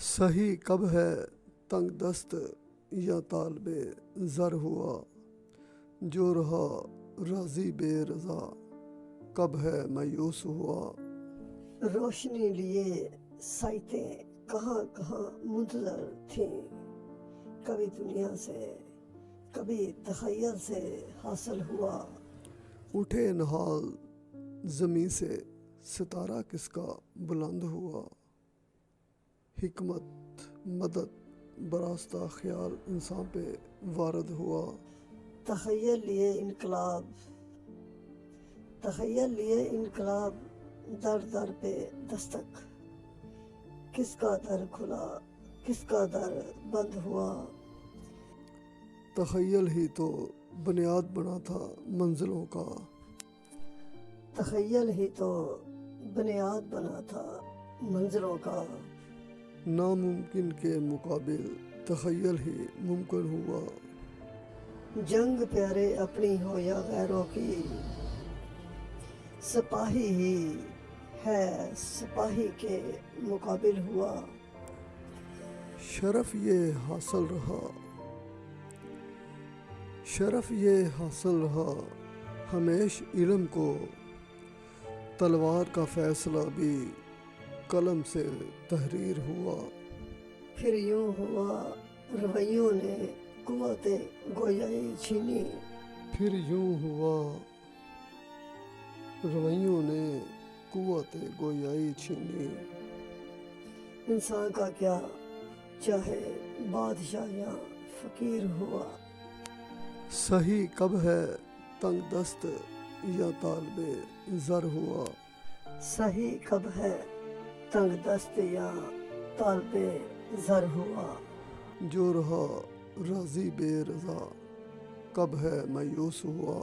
صحیح کب ہے تنگ دست یا طالب زر ہوا، جو رہا راضی بے رضا کب ہے مایوس ہوا۔ روشنی لیے سائتیں کہاں کہاں منتظر تھیں، کبھی دنیا سے کبھی تخیل سے حاصل ہوا۔ اٹھے نہال زمیں سے ستارہ کس کا بلند ہوا، حکمت مدد براستہ خیال انسان پہ وارد ہوا۔ تخیل لیے انقلاب در در پہ دستک، کس کا در کھلا کس کا در بند ہوا۔ تخیل ہی تو بنیاد بنا تھا منزلوں کا، تخیل ہی تو بنیاد بنا تھا منزلوں کا۔ ناممکن کے مقابل تخیل ہی ممکن ہوا۔ جنگ پیارے اپنی ہو یا غیروں کی، سپاہی ہی ہے سپاہی کے مقابل ہوا۔ شرف یہ حاصل رہا ہمیش علم کو، تلوار کا فیصلہ بھی قلم سے تحریر ہوا۔ پھر یوں ہوا رویوں نے قوت گویائی چھینی، پھر یوں ہوا رویوں نے قوت گویائی چھینی۔ انسان کا کیا چاہے بادشاہ یا فقیر ہوا۔ صحیح کب ہے تنگ دست یا طالب زر ہوا، صحیح کب ہے تنگ دست یا طالب زر ہوا۔ جو رہا راضی بے رضا کب ہے مایوس ہوا۔